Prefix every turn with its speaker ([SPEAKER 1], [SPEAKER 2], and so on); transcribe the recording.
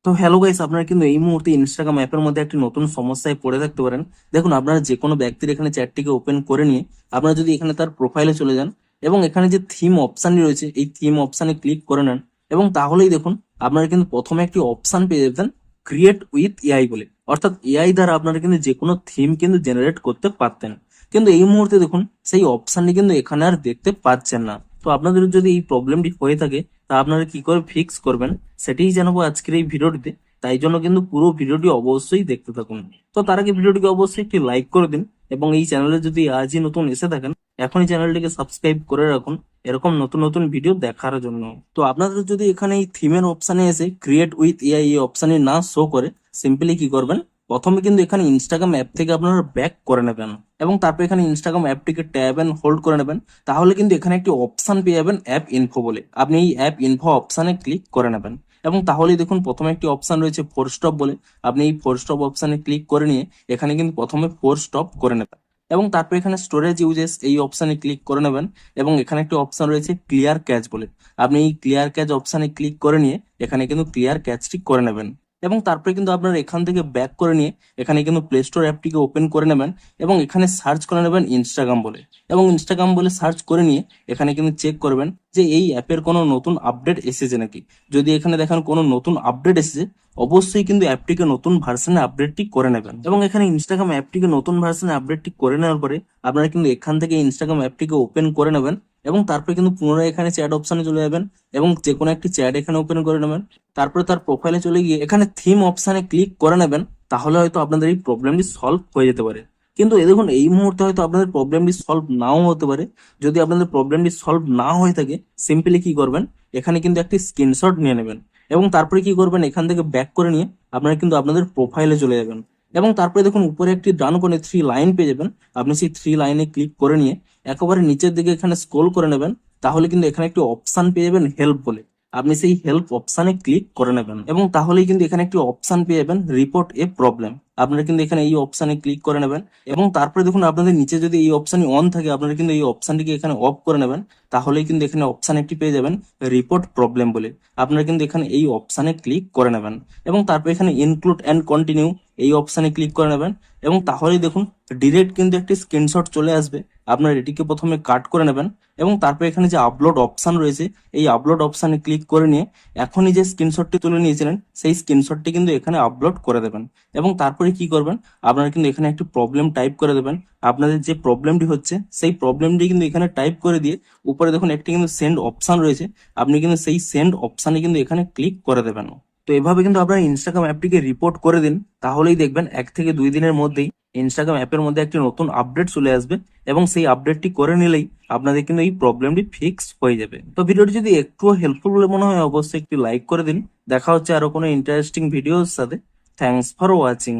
[SPEAKER 1] তো hello guys, আপনারা কিন্তু এই মুহূর্তে ইনস্টাগ্রাম অ্যাপের মধ্যে একটি নতুন সমস্যায় পড়ে থাকতে পারেন। দেখুন, আপনারা যে কোনো ব্যক্তির এখানে চ্যাটটিকে ওপেন করে নিয়ে আপনারা যদি এখানে তার প্রোফাইলে চলে যান এবং এখানে যে থিম অপশানটি রয়েছে এই থিম অপশানে ক্লিক করে নেন, এবং তাহলেই দেখুন আপনারা কিন্তু প্রথমে একটি অপশান পেয়ে যাবেন ক্রিয়েট উইথ এআই বলে। অর্থাৎ এআই দ্বারা আপনারা কিন্তু যে কোনো থিম কিন্তু জেনারেট করতে পারতেন, কিন্তু এই মুহূর্তে দেখুন সেই অপশানটি কিন্তু এখানে আর দেখতে পাচ্ছেন না। তো আপনাদের যদি এই প্রবলেমটি হয়ে থাকে তা আপনারা কি করে ফিক্স করবেন সেটাই জানাবো আজকের এই ভিডিওটিতে। তাই জন্য কিন্তু পুরো ভিডিওটি অবশ্যই দেখতে থাকুন। তো তার আগে ভিডিওটিকে অবশ্যই একটি লাইক করে দিন, এবং এই চ্যানেলে যদি আজই নতুন এসে থাকেন এখনই চ্যানেলটিকে সাবস্ক্রাইব করে রাখুন এরকম নতুন নতুন ভিডিও দেখার জন্য। তো আপনাদের যদি এখানে এই থিমের অপশানে এসে ক্রিয়েট উইথ এআই এই অপশানে না শো করে, সিম্পলি কি করবেন, প্রথমে কিন্তু এখানে ইনস্টাগ্রাম অ্যাপ থেকে আপনারা ব্যাক করে নেবেন এবং তারপর এখানে ইনস্টাগ্রাম অ্যাপটিকে ট্যাব এন্ড হোল্ড করে নেবেন। তাহলে কিন্তু এখানে একটি অপশান পেয়ে যাবেন অ্যাপ ইনফো বলে। আপনি এই অ্যাপ ইনফো অপশানে ক্লিক করে নেবেন এবং তাহলেই দেখুন প্রথমে একটি অপশন রয়েছে ফোর স্টপ বলে। আপনি এই ফোর স্টপ অপশনে ক্লিক করে নিয়ে এখানে কিন্তু প্রথমে ফোর স্টপ করে নেবেন এবং তারপর এখানে স্টোরেজ ইউজেস এই অপশনে ক্লিক করে নেবেন এবং এখানে একটি অপশন রয়েছে ক্লিয়ার ক্যাচ বলে। আপনি এই ক্লিয়ার ক্যাচ অপশনে ক্লিক করে নিয়ে এখানে কিন্তু ক্লিয়ার ক্যাচটি করে নেবেন এবং তারপরে কিন্তু আপনারা এখান থেকে ব্যাক করে নিয়ে এখানে কিন্তু প্লে স্টোর অ্যাপটিকে ওপেন করে নেবেন এবং এখানে সার্চ করে নেবেন ইনস্টাগ্রাম বলে। এবং ইনস্টাগ্রাম বলে সার্চ করে নিয়ে এখানে কিন্তু চেক করবেন যে এই অ্যাপের কোনো নতুন আপডেট এসেছে নাকি। যদি এখানে দেখেন কোনো নতুন আপডেট এসেছে, অবশ্যই কিন্তু অ্যাপটিকে নতুন ভার্সনে আপডেটটি করে নেবেন। এবং এখানে ইনস্টাগ্রাম অ্যাপটিকে নতুন ভার্সনে আপডেটটি করে নেওয়ার পরে আপনারা কিন্তু এখান থেকে ইনস্টাগ্রাম অ্যাপটিকে ওপেন করে নেবেন এবং তারপরে কিন্তু পুনরায় এখানে চ্যাট অপশনে চলে যাবেন এবং যে কোনো একটি চ্যাট এখানে ওপেন করে নেবেন। তারপরে তার প্রোফাইলে চলে গিয়ে এখানে থিম অপশনে ক্লিক করে নেবেন। তাহলে হয়তো আপনাদের এই প্রবলেমটি সলভ হয়ে যেতে পারে। কিন্তু এই দেখুন, এই মুহূর্তে হয়তো আপনাদের প্রবলেমটি সলভ নাও হতে পারে। যদি আপনাদের প্রবলেমটি সলভ না হয়ে থাকে, সিম্পলি কি করবেন, এখানে কিন্তু একটি স্ক্রিনশট নিয়ে নেবেন এবং তারপরে কি করবেন, এখান থেকে ব্যাক করে নিয়ে আপনারা কিন্তু আপনাদের প্রোফাইলে চলে যাবেন এবং তারপরে দেখুন উপরে একটি ডান কোণে থ্রি লাইন পেয়ে যাবেন। আপনি সেই থ্রি লাইনে ক্লিক করে নিয়ে একেবারে নিচের দিকে এখানে স্ক্রোল করে নেবেন। তাহলে কিন্তু এখানে একটি অপশন পেয়ে যাবেন হেল্প বলে। আপনি সেই হেল্প অপশনে ক্লিক করে নেবেন এবং তাহলেই কিন্তু এখানে একটি অপশন পেয়ে যাবেন রিপোর্ট এ প্রবলেম। আপনারা কিন্তু এখানে এই অপশনে ক্লিক করে নেবেন এবং তারপরে দেখুন আপনাদের নিচে যদি এই অপশনই অন থাকে আপনারা কিন্তু এই অপশনটিকে এখানে অফ করে নেবেন। তাহলেই কিন্তু এখানে অপশন একটি পেয়ে যাবেন রিপোর্ট প্রবলেম বলে। আপনারা কিন্তু এখানে এই অপশনে ক্লিক করে নেবেন এবং তারপর এখানে ইনক্লুড অ্যান্ড কন্টিনিউ এই অপশনে ক্লিক করে নেবেন এবং তাহলেই দেখুন ডিরেক্ট কিন্তু একটি স্ক্রিনশট চলে আসবে। আপনার এটিকে প্রথমে কাট করে নেবেন এবং তারপর এখানে যে আপলোড অপশন রয়েছে এই আপলোড অপশনে ক্লিক করে নিয়ে এখনই যে স্ক্রিনশটটি তুলে নিয়েছিলেন সেই স্ক্রিনশটটি কিন্তু এখানে আপলোড করে দেবেন এবং তারপরে কি করবেন, আপনারা কিন্তু এখানে একটি প্রবলেম টাইপ করে দেবেন। আপনাদের যে প্রবলেমটি হচ্ছে সেই প্রবলেমটি কিন্তু এখানে টাইপ করে দিয়ে উপরে দেখুন একটি কিন্তু সেন্ড অপশন রয়েছে। আপনি কিন্তু সেই সেন্ড অপশনে কিন্তু এখানে ক্লিক করে দেবেন। তো এভাবে কিন্তু আপনারা ইনস্টাগ্রাম অ্যাপটিকে রিপোর্ট করে দিন, তাহলেই দেখবেন 1 থেকে 2 দিনের মধ্যেই ইনস্টাগ্রাম অ্যাপের মধ্যে একটি নতুন আপডেট চলে আসবে এবং সেই আপডেটটি করে নিলেই আপনাদের কিন্তু এই প্রবলেমটি ফিক্স হয়ে যাবে। তো ভিডিওটি যদি একটুও হেল্পফুল বলে মনে হয় অবশ্যই একটি লাইক করে দিন। দেখা হচ্ছে আরো কোনো ইন্টারেস্টিং ভিডিওর সাথে। Thanks for watching.